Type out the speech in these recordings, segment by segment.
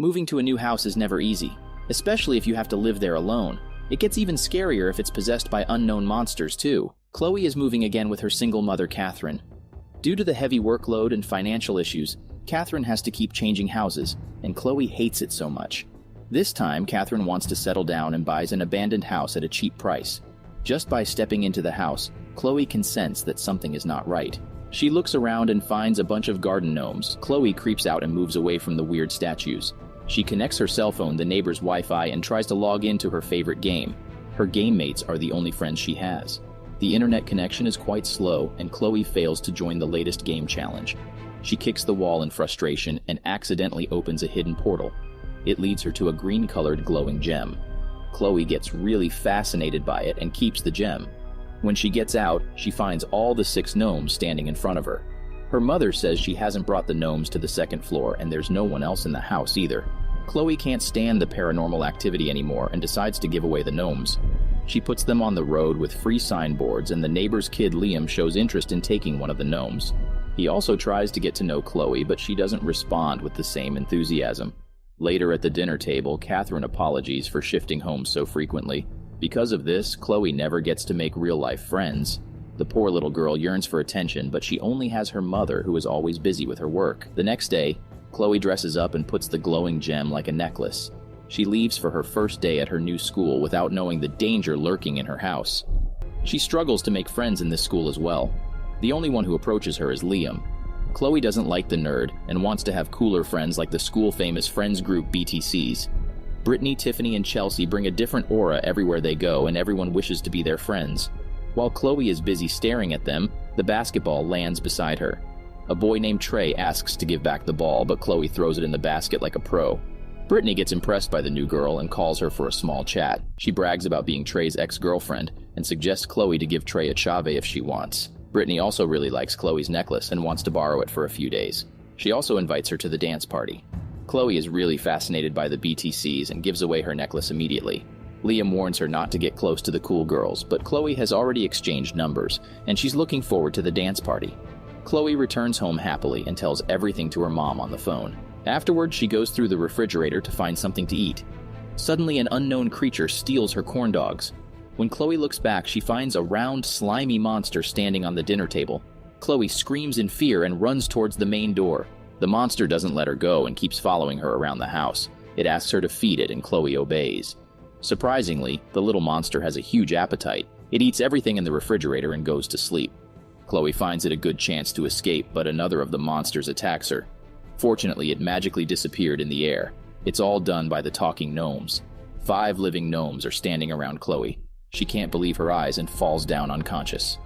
Moving to a new house is never easy, especially if you have to live there alone. It gets even scarier if it's possessed by unknown monsters too. Chloe is moving again with her single mother, Catherine. Due to the heavy workload and financial issues, Catherine has to keep changing houses, and Chloe hates it so much. This time, Catherine wants to settle down and buys an abandoned house at a cheap price. Just by stepping into the house, Chloe can sense that something is not right. She looks around and finds a bunch of garden gnomes. Chloe creeps out and moves away from the weird statues. She connects her cell phone to the neighbor's Wi-Fi and tries to log into her favorite game. Her game mates are the only friends she has. The internet connection is quite slow, and Chloe fails to join the latest game challenge. She kicks the wall in frustration and accidentally opens a hidden portal. It leads her to a green-colored glowing gem. Chloe gets really fascinated by it and keeps the gem. When she gets out, she finds all the 6 gnomes standing in front of her. Her mother says she hasn't brought the gnomes to the 2nd floor and there's no one else in the house either. Chloe can't stand the paranormal activity anymore and decides to give away the gnomes. She puts them on the road with free signboards, and the neighbor's kid Liam shows interest in taking one of the gnomes. He also tries to get to know Chloe, but she doesn't respond with the same enthusiasm. Later at the dinner table, Catherine apologizes for shifting homes so frequently. Because of this, Chloe never gets to make real-life friends. The poor little girl yearns for attention, but she only has her mother, who is always busy with her work. The next day, Chloe dresses up and puts the glowing gem like a necklace. She leaves for her first day at her new school without knowing the danger lurking in her house. She struggles to make friends in this school as well. The only one who approaches her is Liam. Chloe doesn't like the nerd and wants to have cooler friends like the school-famous friends group BTCs. Brittany, Tiffany, and Chelsea bring a different aura everywhere they go, and everyone wishes to be their friends. While Chloe is busy staring at them, the basketball lands beside her. A boy named Trey asks to give back the ball, but Chloe throws it in the basket like a pro. Brittany gets impressed by the new girl and calls her for a small chat. She brags about being Trey's ex-girlfriend and suggests Chloe to give Trey a chave if she wants. Brittany also really likes Chloe's necklace and wants to borrow it for a few days. She also invites her to the dance party. Chloe is really fascinated by the BTCs and gives away her necklace immediately. Liam warns her not to get close to the cool girls, but Chloe has already exchanged numbers, and she's looking forward to the dance party. Chloe returns home happily and tells everything to her mom on the phone. Afterwards, she goes through the refrigerator to find something to eat. Suddenly, an unknown creature steals her corn dogs. When Chloe looks back, she finds a round, slimy monster standing on the dinner table. Chloe screams in fear and runs towards the main door. The monster doesn't let her go and keeps following her around the house. It asks her to feed it, and Chloe obeys. Surprisingly, the little monster has a huge appetite. It eats everything in the refrigerator and goes to sleep. Chloe finds it a good chance to escape, but another of the monsters attacks her. Fortunately, it magically disappeared in the air. It's all done by the talking gnomes. 5 living gnomes are standing around Chloe. She can't believe her eyes and falls down unconscious.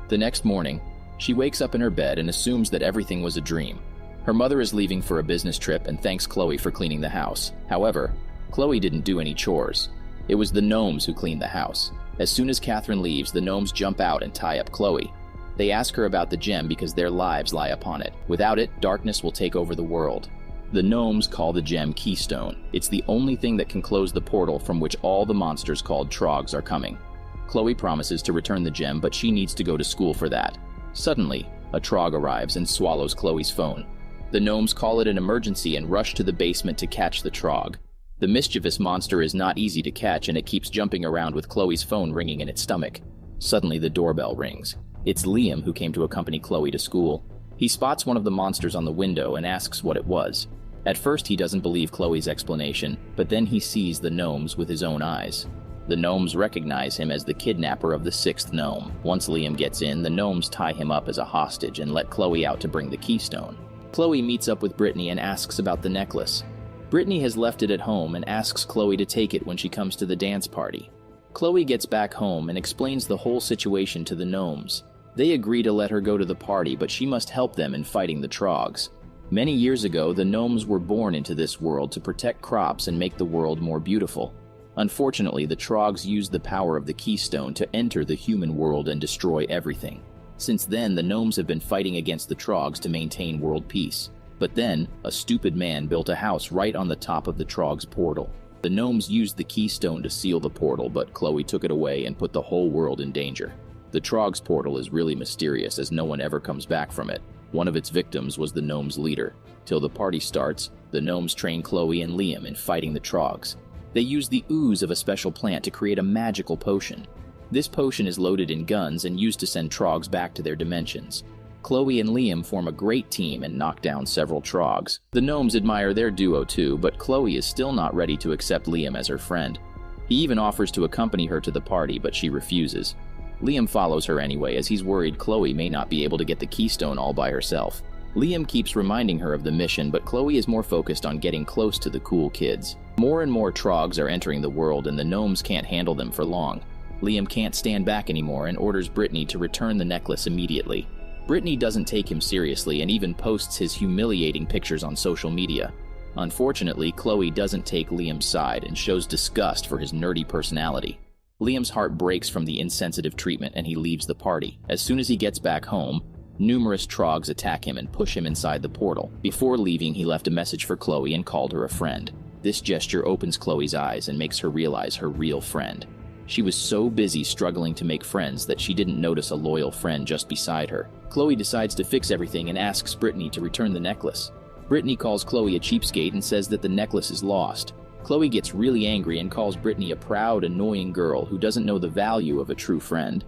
The next morning, she wakes up in her bed and assumes that everything was a dream. Her mother is leaving for a business trip and thanks Chloe for cleaning the house. However, Chloe didn't do any chores. It was the gnomes who cleaned the house. As soon as Catherine leaves, the gnomes jump out and tie up Chloe. They ask her about the gem because their lives lie upon it. Without it, darkness will take over the world. The gnomes call the gem Keystone. It's the only thing that can close the portal from which all the monsters called Troggs are coming. Chloe promises to return the gem, but she needs to go to school for that. Suddenly, a Trogg arrives and swallows Chloe's phone. The gnomes call it an emergency and rush to the basement to catch the Trogg. The mischievous monster is not easy to catch, and it keeps jumping around with Chloe's phone ringing in its stomach. Suddenly, the doorbell rings. It's Liam, who came to accompany Chloe to school. He spots one of the monsters on the window and asks what it was. At first, he doesn't believe Chloe's explanation, but then he sees the gnomes with his own eyes. The gnomes recognize him as the kidnapper of the 6th gnome. Once Liam gets in, the gnomes tie him up as a hostage and let Chloe out to bring the keystone. Chloe meets up with Brittany and asks about the necklace. Brittany has left it at home and asks Chloe to take it when she comes to the dance party. Chloe gets back home and explains the whole situation to the gnomes. They agree to let her go to the party, but she must help them in fighting the Troggs. Many years ago, the gnomes were born into this world to protect crops and make the world more beautiful. Unfortunately, the Troggs used the power of the keystone to enter the human world and destroy everything. Since then, the gnomes have been fighting against the Troggs to maintain world peace. But then, a stupid man built a house right on the top of the Troggs' portal. The gnomes used the keystone to seal the portal, but Chloe took it away and put the whole world in danger. The Troggs' portal is really mysterious as no one ever comes back from it. One of its victims was the gnomes' leader. Till the party starts, the gnomes train Chloe and Liam in fighting the Troggs. They use the ooze of a special plant to create a magical potion. This potion is loaded in guns and used to send Troggs back to their dimensions. Chloe and Liam form a great team and knock down several Troggs. The gnomes admire their duo too, but Chloe is still not ready to accept Liam as her friend. He even offers to accompany her to the party, but she refuses. Liam follows her anyway, as he's worried Chloe may not be able to get the keystone all by herself. Liam keeps reminding her of the mission, but Chloe is more focused on getting close to the cool kids. More and more Troggs are entering the world, and the gnomes can't handle them for long. Liam can't stand back anymore and orders Brittany to return the necklace immediately. Brittany doesn't take him seriously and even posts his humiliating pictures on social media. Unfortunately, Chloe doesn't take Liam's side and shows disgust for his nerdy personality. Liam's heart breaks from the insensitive treatment and he leaves the party. As soon as he gets back home, numerous Troggs attack him and push him inside the portal. Before leaving, he left a message for Chloe and called her a friend. This gesture opens Chloe's eyes and makes her realize her real friend. She was so busy struggling to make friends that she didn't notice a loyal friend just beside her. Chloe decides to fix everything and asks Brittany to return the necklace. Brittany calls Chloe a cheapskate and says that the necklace is lost. Chloe gets really angry and calls Brittany a proud, annoying girl who doesn't know the value of a true friend.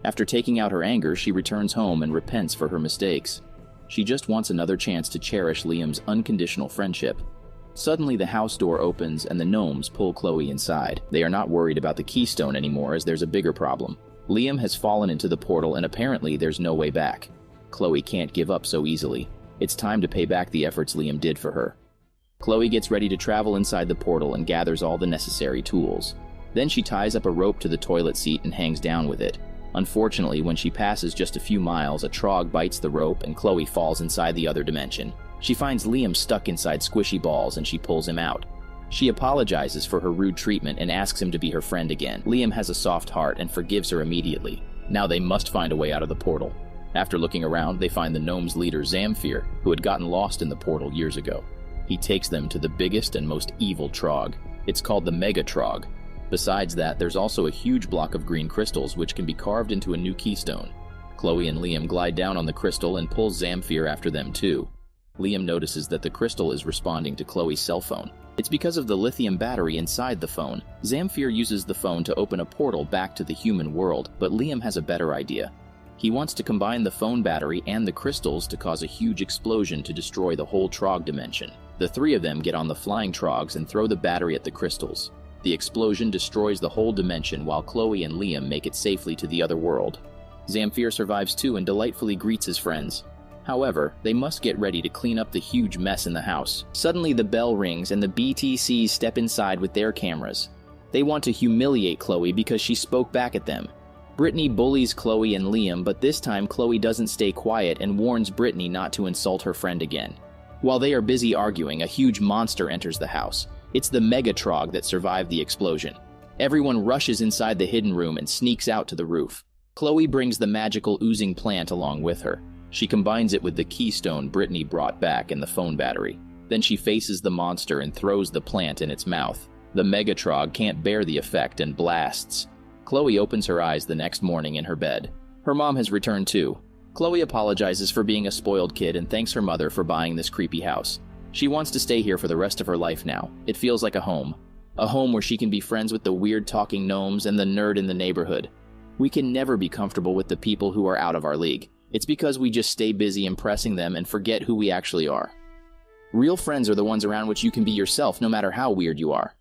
After taking out her anger, she returns home and repents for her mistakes. She just wants another chance to cherish Liam's unconditional friendship. Suddenly, the house door opens and the gnomes pull Chloe inside. They are not worried about the keystone anymore, as there's a bigger problem. Liam has fallen into the portal and apparently there's no way back. Chloe can't give up so easily. It's time to pay back the efforts Liam did for her. Chloe gets ready to travel inside the portal and gathers all the necessary tools. Then she ties up a rope to the toilet seat and hangs down with it. Unfortunately, when she passes just a few miles, a Trogg bites the rope and Chloe falls inside the other dimension. She finds Liam stuck inside squishy balls and she pulls him out. She apologizes for her rude treatment and asks him to be her friend again. Liam has a soft heart and forgives her immediately. Now they must find a way out of the portal. After looking around, they find the gnomes' leader Zamfir, who had gotten lost in the portal years ago. He takes them to the biggest and most evil Trogg. It's called the Mega Trogg. Besides that, there's also a huge block of green crystals which can be carved into a new keystone. Chloe and Liam glide down on the crystal and pull Zamfir after them too. Liam notices that the crystal is responding to Chloe's cell phone. It's because of the lithium battery inside the phone. Zamfir uses the phone to open a portal back to the human world, but Liam has a better idea. He wants to combine the phone battery and the crystals to cause a huge explosion to destroy the whole Trogg dimension. The three of them get on the flying Troggs and throw the battery at the crystals. The explosion destroys the whole dimension while Chloe and Liam make it safely to the other world. Zamfir survives too and delightfully greets his friends. However, they must get ready to clean up the huge mess in the house. Suddenly the bell rings and the BTCs step inside with their cameras. They want to humiliate Chloe because she spoke back at them. Brittany bullies Chloe and Liam, but this time Chloe doesn't stay quiet and warns Brittany not to insult her friend again. While they are busy arguing, a huge monster enters the house. It's the Mega Trogg that survived the explosion. Everyone rushes inside the hidden room and sneaks out to the roof. Chloe brings the magical oozing plant along with her. She combines it with the keystone Brittany brought back and the phone battery. Then she faces the monster and throws the plant in its mouth. The Mega Trogg can't bear the effect and blasts. Chloe opens her eyes the next morning in her bed. Her mom has returned too. Chloe apologizes for being a spoiled kid and thanks her mother for buying this creepy house. She wants to stay here for the rest of her life now. It feels like a home. A home where she can be friends with the weird talking gnomes and the nerd in the neighborhood. We can never be comfortable with the people who are out of our league. It's because we just stay busy impressing them and forget who we actually are. Real friends are the ones around which you can be yourself no matter how weird you are.